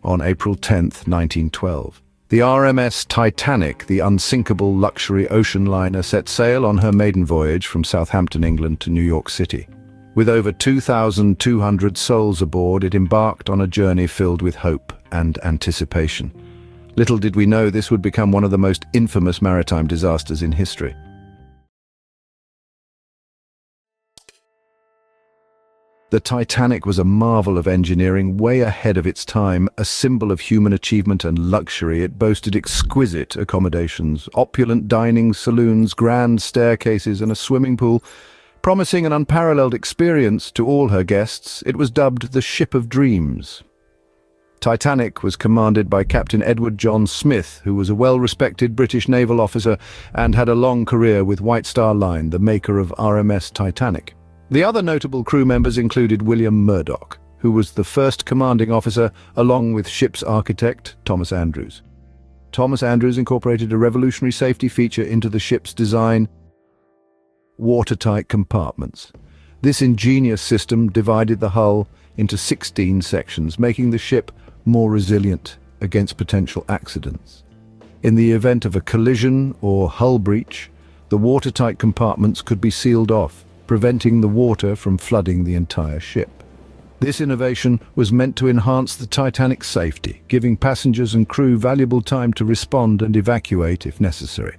on April 10, 1912. The RMS Titanic, the unsinkable luxury ocean liner, set sail on her maiden voyage from Southampton, England to New York City. With over 2,200 souls aboard, it embarked on a journey filled with hope and anticipation. Little did we know this would become one of the most infamous maritime disasters in history. The Titanic was a marvel of engineering, way ahead of its time, a symbol of human achievement and luxury. It boasted exquisite accommodations, opulent dining saloons, grand staircases, and a swimming pool. Promising an unparalleled experience to all her guests, it was dubbed the Ship of Dreams. Titanic was commanded by Captain Edward John Smith, who was a well-respected British naval officer and had a long career with White Star Line, the maker of RMS Titanic. The other notable crew members included William Murdoch, who was the first commanding officer, along with ship's architect, Thomas Andrews. Thomas Andrews incorporated a revolutionary safety feature into the ship's design: watertight compartments. This ingenious system divided the hull into 16 sections, making the ship more resilient against potential accidents. In the event of a collision or hull breach, the watertight compartments could be sealed off, preventing the water from flooding the entire ship. This innovation was meant to enhance the Titanic's safety, giving passengers and crew valuable time to respond and evacuate if necessary.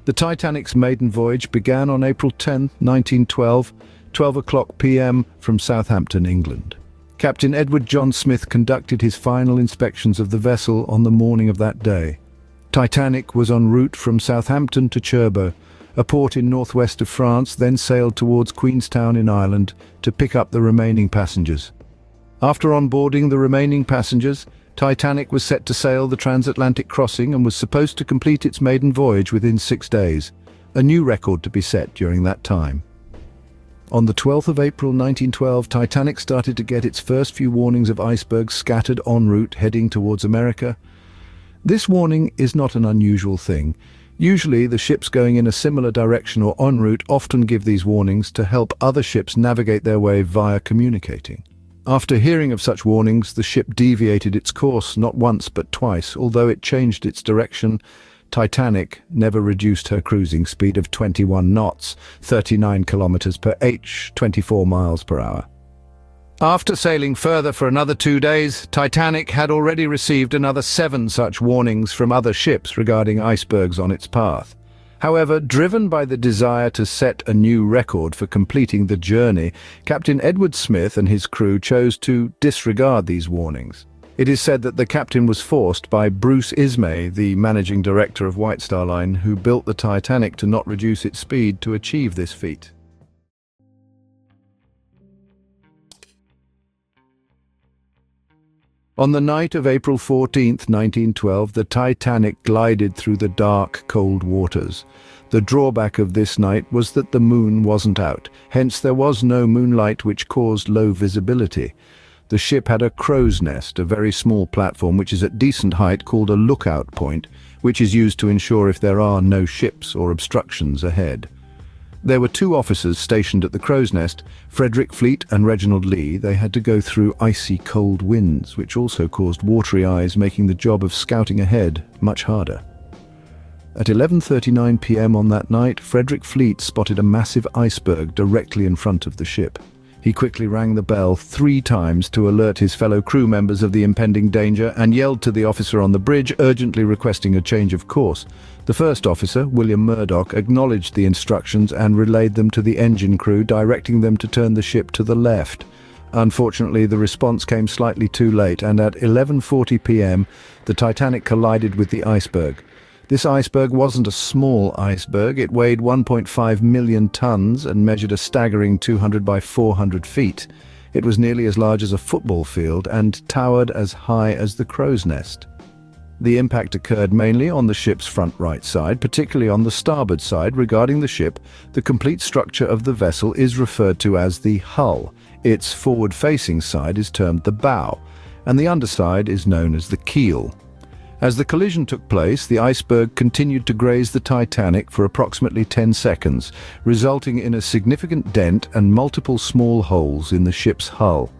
The Titanic's maiden voyage began on April 10, 1912, 12 p.m. from Southampton, England. Captain Edward John Smith conducted his final inspections of the vessel on the morning of that day. Titanic was en route from Southampton to Cherbourg, a port in northwest of France, then sailed towards Queenstown in Ireland to pick up the remaining passengers. After onboarding the remaining passengers, Titanic was set to sail the transatlantic crossing and was supposed to complete its maiden voyage within 6 days, a new record to be set during that time. On the 12th of April 1912, Titanic started to get its first few warnings of icebergs scattered en route heading towards America. This warning is not an unusual thing. Usually, the ships going in a similar direction or en route often give these warnings to help other ships navigate their way via communicating. After hearing of such warnings, the ship deviated its course not once but twice. Although it changed its direction, Titanic never reduced her cruising speed of 21 knots, 39 kilometers per h, 24 miles per hour. After sailing further for another 2 days, Titanic had already received another 7 such warnings from other ships regarding icebergs on its path. However, driven by the desire to set a new record for completing the journey, Captain Edward Smith and his crew chose to disregard these warnings. It is said that the captain was forced by Bruce Ismay, the managing director of White Star Line, who built the Titanic to not reduce its speed, to achieve this feat. On the night of April 14, 1912, the Titanic glided through the dark, cold waters. The drawback of this night was that the moon wasn't out, hence there was no moonlight, which caused low visibility. The ship had a crow's nest, a very small platform which is at decent height, called a lookout point, which is used to ensure if there are no ships or obstructions ahead. There were 2 officers stationed at the crow's nest, Frederick Fleet and Reginald Lee. They had to go through icy cold winds, which also caused watery eyes, making the job of scouting ahead much harder. At 11:39 p.m. on that night, Frederick Fleet spotted a massive iceberg directly in front of the ship. He quickly rang the bell 3 times to alert his fellow crew members of the impending danger and yelled to the officer on the bridge, urgently requesting a change of course. The first officer, William Murdoch, acknowledged the instructions and relayed them to the engine crew, directing them to turn the ship to the left. Unfortunately, the response came slightly too late, and at 11:40 p.m. the Titanic collided with the iceberg. This iceberg wasn't a small iceberg. It weighed 1.5 million tons and measured a staggering 200 by 400 feet. It was nearly as large as a football field and towered as high as the crow's nest. The impact occurred mainly on the ship's front right side, particularly on the starboard side. Regarding the ship, the complete structure of the vessel is referred to as the hull. Its forward-facing side is termed the bow, and the underside is known as the keel. As the collision took place, the iceberg continued to graze the Titanic for approximately 10 seconds, resulting in a significant dent and multiple small holes in the ship's hull.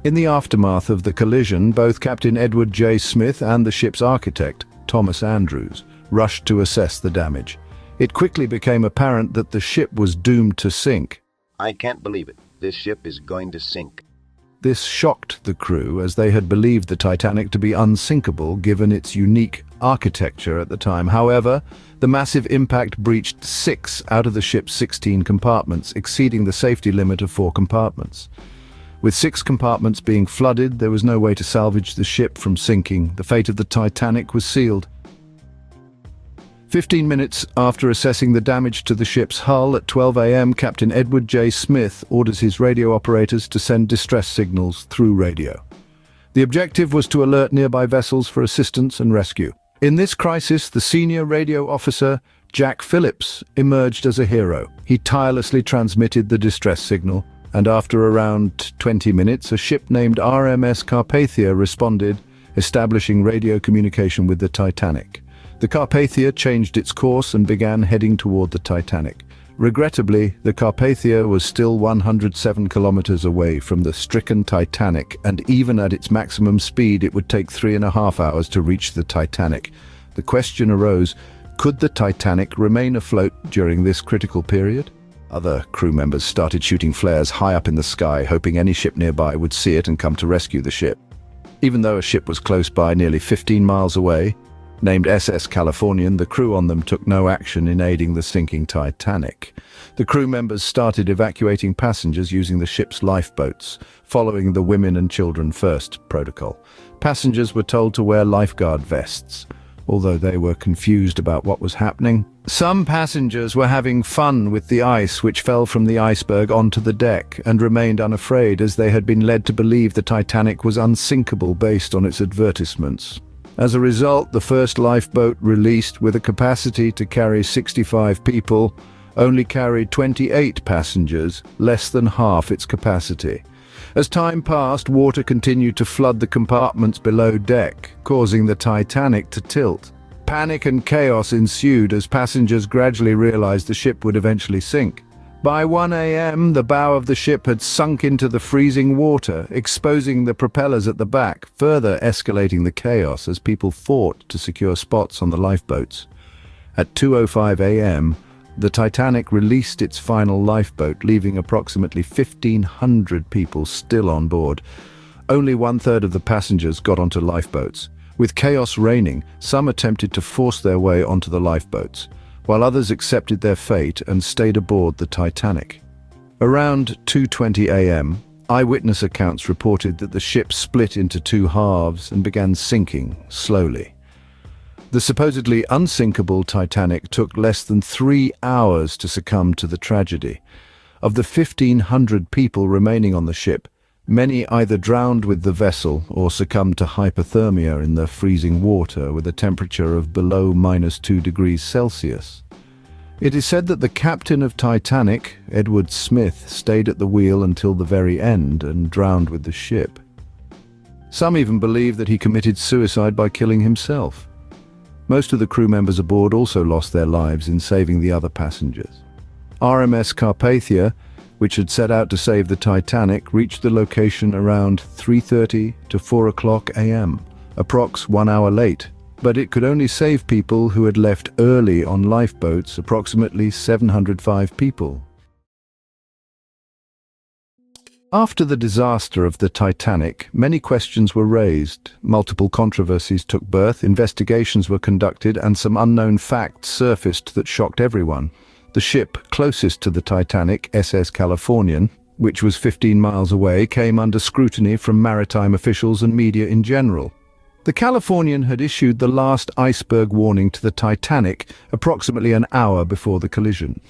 In the aftermath of the collision, both Captain Edward J. Smith and the ship's architect, Thomas Andrews, rushed to assess the damage. It quickly became apparent that the ship was doomed to sink. "I can't believe it. This ship is going to sink." This shocked the crew, as they had believed the Titanic to be unsinkable given its unique architecture at the time. However, the massive impact breached 6 out of the ship's 16 compartments, exceeding the safety limit of 4 compartments. With 6 compartments being flooded, there was no way to salvage the ship from sinking. The fate of the Titanic was sealed. 15 minutes after assessing the damage to the ship's hull at 12 a.m., Captain Edward J. Smith orders his radio operators to send distress signals through radio. The objective was to alert nearby vessels for assistance and rescue. In this crisis, the senior radio officer, Jack Phillips, emerged as a hero. He tirelessly transmitted the distress signal, and after around 20 minutes, a ship named RMS Carpathia responded, establishing radio communication with the Titanic. The Carpathia changed its course and began heading toward the Titanic. Regrettably, the Carpathia was still 107 kilometers away from the stricken Titanic, and even at its maximum speed, it would take 3.5 hours to reach the Titanic. The question arose, could the Titanic remain afloat during this critical period? Other crew members started shooting flares high up in the sky, hoping any ship nearby would see it and come to rescue the ship. Even though a ship was close by, nearly 15 miles away, named SS Californian, the crew on them took no action in aiding the sinking Titanic. The crew members started evacuating passengers using the ship's lifeboats, following the women and children first protocol. Passengers were told to wear lifeguard vests, although they were confused about what was happening. Some passengers were having fun with the ice which fell from the iceberg onto the deck and remained unafraid, as they had been led to believe the Titanic was unsinkable based on its advertisements. As a result, the first lifeboat, released with a capacity to carry 65 people, only carried 28 passengers, less than half its capacity. As time passed, water continued to flood the compartments below deck, causing the Titanic to tilt. Panic and chaos ensued as passengers gradually realized the ship would eventually sink. By 1 a.m., the bow of the ship had sunk into the freezing water, exposing the propellers at the back, further escalating the chaos as people fought to secure spots on the lifeboats. At 2:05 a.m., the Titanic released its final lifeboat, leaving approximately 1,500 people still on board. Only 1/3 of the passengers got onto lifeboats. With chaos reigning, some attempted to force their way onto the lifeboats, while others accepted their fate and stayed aboard the Titanic. Around 2:20 a.m., eyewitness accounts reported that the ship split into 2 halves and began sinking slowly. The supposedly unsinkable Titanic took less than 3 hours to succumb to the tragedy. Of the 1,500 people remaining on the ship, many either drowned with the vessel or succumbed to hypothermia in the freezing water with a temperature of below -2 degrees Celsius. It is said that the captain of Titanic, Edward Smith, stayed at the wheel until the very end and drowned with the ship. Some even believe that he committed suicide by killing himself. Most of the crew members aboard also lost their lives in saving the other passengers. RMS Carpathia, which had set out to save the Titanic, reached the location around 3:30 to 4 o'clock a.m., approx 1 hour late, but it could only save people who had left early on lifeboats, approximately 705 people. After the disaster of the Titanic, many questions were raised, multiple controversies took birth, investigations were conducted, and some unknown facts surfaced that shocked everyone. The ship closest to the Titanic, SS Californian, which was 15 miles away, came under scrutiny from maritime officials and media in general. The Californian had issued the last iceberg warning to the Titanic approximately an hour before the collision.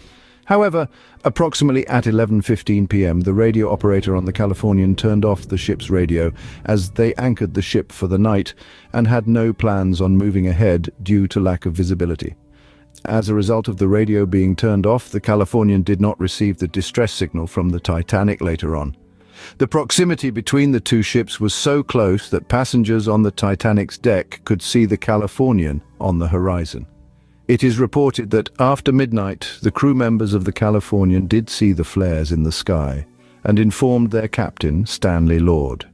However, approximately at 11:15 p.m., the radio operator on the Californian turned off the ship's radio as they anchored the ship for the night and had no plans on moving ahead due to lack of visibility. As a result of the radio being turned off, the Californian did not receive the distress signal from the Titanic later on. The proximity between the two ships was so close that passengers on the Titanic's deck could see the Californian on the horizon. It is reported that after midnight, the crew members of the Californian did see the flares in the sky and informed their captain, Stanley Lord.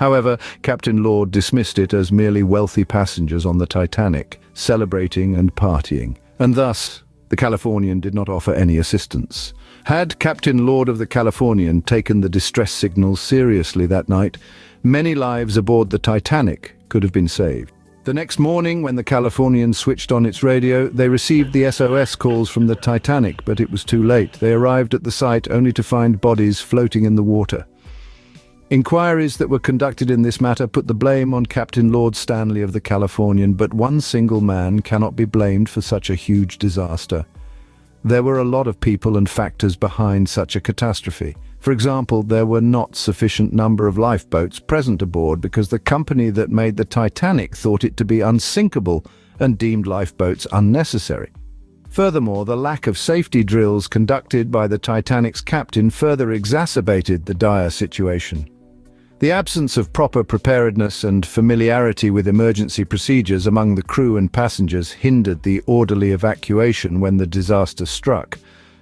However, Captain Lord dismissed it as merely wealthy passengers on the Titanic, celebrating and partying, and thus the Californian did not offer any assistance. Had Captain Lord of the Californian taken the distress signals seriously that night, many lives aboard the Titanic could have been saved. The next morning, when the Californian switched on its radio, they received the SOS calls from the Titanic, but it was too late. They arrived at the site only to find bodies floating in the water. Inquiries that were conducted in this matter put the blame on Captain Lord Stanley of the Californian, but one single man cannot be blamed for such a huge disaster. There were a lot of people and factors behind such a catastrophe. For example, there were not sufficient number of lifeboats present aboard because the company that made the Titanic thought it to be unsinkable and deemed lifeboats unnecessary. Furthermore, the lack of safety drills conducted by the Titanic's captain further exacerbated the dire situation. The absence of proper preparedness and familiarity with emergency procedures among the crew and passengers hindered the orderly evacuation when the disaster struck.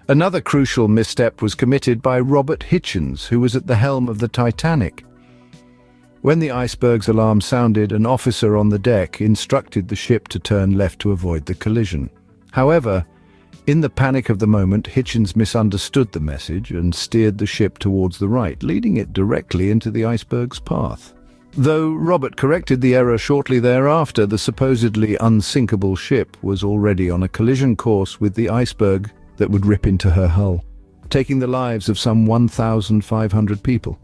Another crucial misstep was committed by Robert Hitchens, who was at the helm of the Titanic. When the iceberg's alarm sounded, an officer on the deck instructed the ship to turn left to avoid the collision. However, in the panic of the moment, Hitchens misunderstood the message and steered the ship towards the right, leading it directly into the iceberg's path. Though Robert corrected the error shortly thereafter, the supposedly unsinkable ship was already on a collision course with the iceberg that would rip into her hull, taking the lives of some 1,500 people.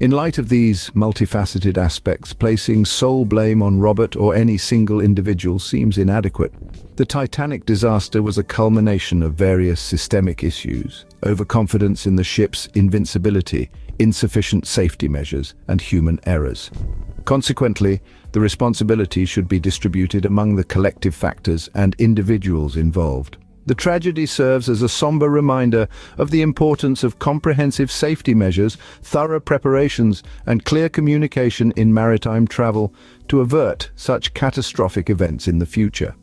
In light of these multifaceted aspects, placing sole blame on Robert or any single individual seems inadequate. The Titanic disaster was a culmination of various systemic issues: overconfidence in the ship's invincibility, insufficient safety measures, and human errors. Consequently, the responsibility should be distributed among the collective factors and individuals involved. The tragedy serves as a somber reminder of the importance of comprehensive safety measures, thorough preparations, and clear communication in maritime travel to avert such catastrophic events in the future.